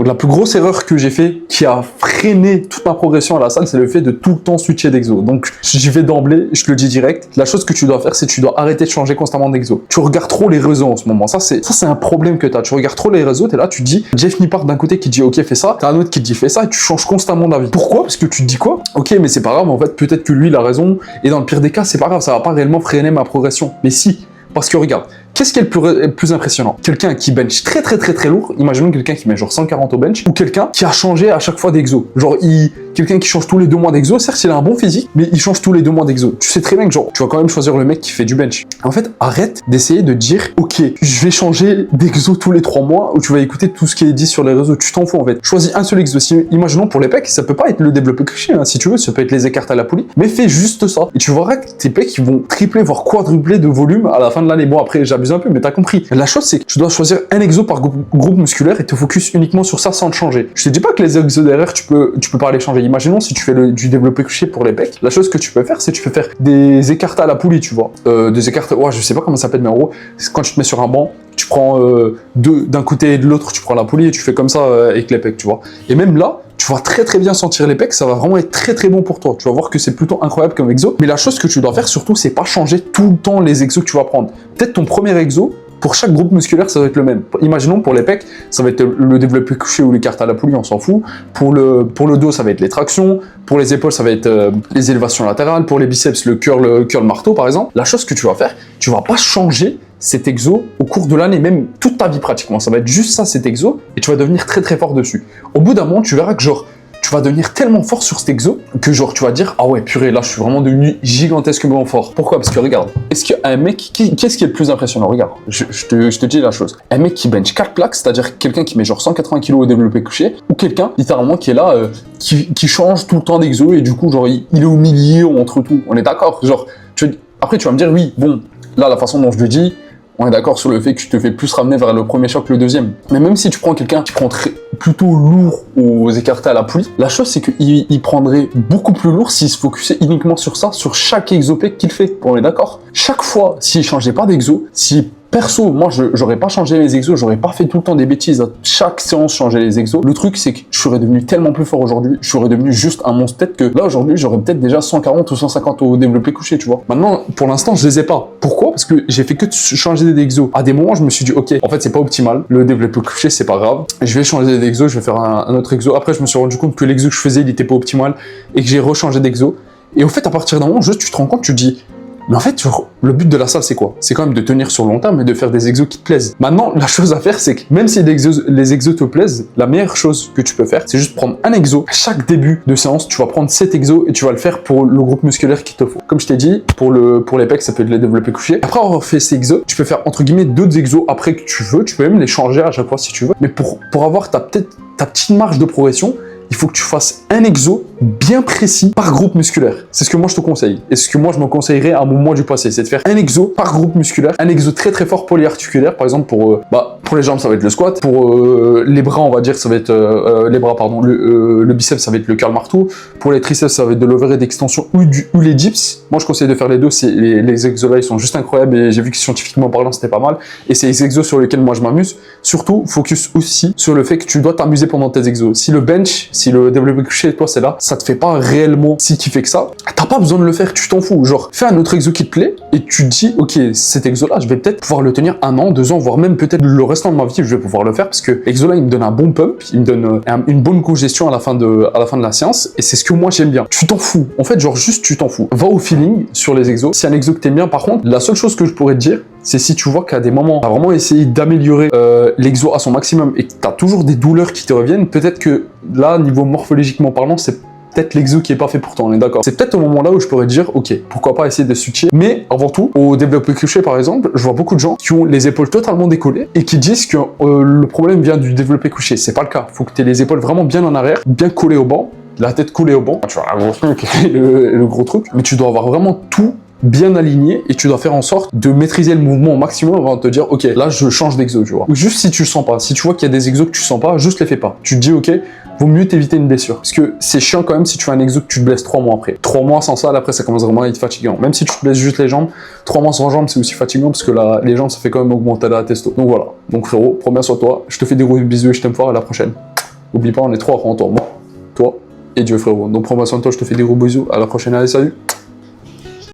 Donc la plus grosse erreur que j'ai fait, qui a freiné toute ma progression à la salle, c'est le fait de tout le temps switcher d'exo. Donc j'y vais d'emblée, je te le dis direct. La chose que tu dois faire, c'est que tu dois arrêter de changer constamment d'exo. Tu regardes trop les réseaux en ce moment. Ça c'est un problème que tu as. Tu regardes trop les réseaux, tu es là, tu te dis, Jeff Nippard d'un côté qui dit ok fais ça, t'as un autre qui te dit fais ça, et tu changes constamment d'avis. Pourquoi? Parce que tu te dis quoi? Ok, mais c'est pas grave, en fait, peut-être que lui il a raison, et dans le pire des cas, c'est pas grave, ça va pas réellement freiner ma progression. Mais si, parce que regarde, qu'est-ce qui est le plus impressionnant? Quelqu'un qui bench très lourd, imaginons quelqu'un qui met genre 140 au bench, ou quelqu'un qui a changé à chaque fois d'exo. Genre, quelqu'un qui change tous les 2 mois d'exo, certes il a un bon physique, mais il change tous les 2 mois d'exo. Tu sais très bien que genre, tu vas quand même choisir le mec qui fait du bench. En fait, arrête d'essayer de dire, ok, je vais changer d'exo tous les 3 mois, ou tu vas écouter tout ce qui est dit sur les réseaux, tu t'en fous en fait. Choisis un seul exo. Si, imaginons pour les pecs, ça peut pas être le développé couché, hein, si tu veux, ça peut être les écarts à la poulie, mais fais juste ça. Et tu verras que tes pecs, ils vont tripler, voire quadrupler de volume à la fin de l'année. Bon, après, j'abuse un peu, mais t'as compris. La chose, c'est que tu dois choisir un exo par groupe musculaire et te focus uniquement sur ça sans te changer. Je te dis pas que les exos derrière, tu peux pas les changer. Imaginons si tu fais du développé couché pour les pecs, la chose que tu peux faire, c'est que tu peux faire des écartés à la poulie, tu vois. Des écartés, ouais, je sais pas comment ça s'appelle, mais en gros, c'est quand tu te mets sur un banc, tu prends d'un côté et de l'autre, tu prends la poulie et tu fais comme ça avec les pecs, tu vois. Et même là, tu vas très bien sentir les pecs, ça va vraiment être très bon pour toi. Tu vas voir que c'est plutôt incroyable comme exo. Mais la chose que tu dois faire surtout, c'est pas changer tout le temps les exos que tu vas prendre. Peut-être ton premier exo, pour chaque groupe musculaire, ça va être le même. Imaginons pour les pecs, ça va être le développé couché ou l'écart à la poulie, on s'en fout. Pour le dos, ça va être les tractions. Pour les épaules, ça va être les élévations latérales. Pour les biceps, le curl marteau, par exemple. La chose que tu vas faire, tu vas pas changer cet exo au cours de l'année, même toute ta vie pratiquement. Ça va être juste ça, cet exo, et tu vas devenir très fort dessus. Au bout d'un moment, tu verras que genre, tu vas devenir tellement fort sur cet exo que genre tu vas dire ah ouais purée là je suis vraiment devenu gigantesquement fort. Pourquoi? Parce que regarde, est-ce qu'un mec qu'est-ce qui est le plus impressionnant? Regarde, je te dis la chose. Un mec qui bench 4 plaques, c'est-à-dire quelqu'un qui met genre 180 kg au développé couché, ou quelqu'un littéralement qui est là qui change tout le temps d'exo et du coup genre il est au milieu entre tout. On est d'accord? Genre après tu vas me dire oui bon là la façon dont je le dis, on est d'accord sur le fait que tu te fais plus ramener vers le premier choc que le deuxième. Mais même si tu prends quelqu'un qui prend plutôt lourd aux écartés à la poulie, la chose c'est qu'il prendrait beaucoup plus lourd s'il se focusait uniquement sur ça, sur chaque exoplec qu'il fait. On est d'accord? Chaque fois, s'il changeait pas d'exo, si perso, moi, j'aurais pas changé les exos, j'aurais pas fait tout le temps des bêtises à chaque séance changer les exos. Le truc, c'est que je serais devenu tellement plus fort aujourd'hui, je serais devenu juste un monstre. Peut-être que là, aujourd'hui, j'aurais peut-être déjà 140 ou 150 au développé couché, tu vois. Maintenant, pour l'instant, je les ai pas. Pourquoi? Parce que j'ai fait que de changer des exos. À des moments, je me suis dit, ok, en fait, c'est pas optimal. Le développé couché, c'est pas grave. Je vais changer d'exo, je vais faire un autre exo. Après, je me suis rendu compte que l'exo que je faisais, il était pas optimal et que j'ai rechangé d'exo. Et au fait, à partir d'un moment, juste, tu te rends compte, tu te dis, mais en fait, le but de la salle, c'est quoi? C'est quand même de tenir sur le long terme et de faire des exos qui te plaisent. Maintenant, la chose à faire, c'est que même si les exos te plaisent, la meilleure chose que tu peux faire, c'est juste prendre un exo. À chaque début de séance, tu vas prendre cet exo et tu vas le faire pour le groupe musculaire qu'il te faut. Comme je t'ai dit, pour les pecs, ça peut être les développés couchés. Après avoir fait ces exos, tu peux faire entre guillemets d'autres exos après que tu veux. Tu peux même les changer à chaque fois si tu veux. Mais pour avoir ta petite marge de progression, il faut que tu fasses un exo bien précis par groupe musculaire. C'est ce que moi je te conseille. Et ce que moi je me conseillerais à mon mois du passé, c'est de faire un exo par groupe musculaire, un exo très fort polyarticulaire. Par exemple pour les jambes ça va être le squat, pour les bras on va dire ça va être le biceps ça va être le curl marteau, pour les triceps ça va être de l'overhead d'extension ou les dips. Moi je conseille de faire les deux. Les exos là ils sont juste incroyables et j'ai vu que scientifiquement parlant c'était pas mal. Et c'est les exos sur lesquels moi je m'amuse. Surtout focus aussi sur le fait que tu dois t'amuser pendant tes exos. Si le bench, si le développé couché toi c'est là, ça te fait pas réellement si tu fais que ça, t'as pas besoin de le faire, tu t'en fous. Genre fais un autre exo qui te plaît et tu te dis ok cet exo là je vais peut-être pouvoir le tenir 1 an, 2 ans, voire même peut-être le restant de ma vie je vais pouvoir le faire parce que l'exo là il me donne un bon pump, il me donne une bonne congestion à la fin de la séance et c'est ce que moi j'aime bien. Tu t'en fous, en fait genre juste tu t'en fous. Va au feeling sur les exos. Si un exo que t'aimes bien, par contre la seule chose que je pourrais te dire c'est si tu vois qu'à des moments t'as vraiment essayé d'améliorer l'exo à son maximum et que t'as toujours des douleurs qui te reviennent, peut-être que là niveau morphologiquement parlant c'est peut-être l'exo qui est pas fait pour toi, on est d'accord. C'est peut-être au moment là où je pourrais dire, ok, pourquoi pas essayer de switcher. Mais avant tout, au développé couché par exemple, je vois beaucoup de gens qui ont les épaules totalement décollées et qui disent que le problème vient du développé couché. C'est pas le cas. Faut que tu aies les épaules vraiment bien en arrière, bien collées au banc, la tête collée au banc. Tu vois, le gros truc. Mais tu dois avoir vraiment tout bien aligné et tu dois faire en sorte de maîtriser le mouvement au maximum avant de te dire ok là je change d'exo, tu vois. Ou juste si tu le sens pas, si tu vois qu'il y a des exos que tu sens pas, juste les fais pas. Tu te dis ok, vaut mieux t'éviter une blessure. Parce que c'est chiant quand même si tu fais un exo que tu te blesses 3 mois après. 3 mois sans ça, après ça commence vraiment à être fatigant. Même si tu te blesses juste les jambes, 3 mois sans jambes c'est aussi fatigant parce que là, les jambes ça fait quand même augmenter la testo. Donc voilà. Donc frérot, prends bien sur toi. Je te fais des gros bisous et je t'aime fort, à la prochaine. Oublie pas, on est trois en toi, moi, toi et Dieu frérot. Donc prends soin de toi, je te fais des gros bisous. À la prochaine, allez, salut.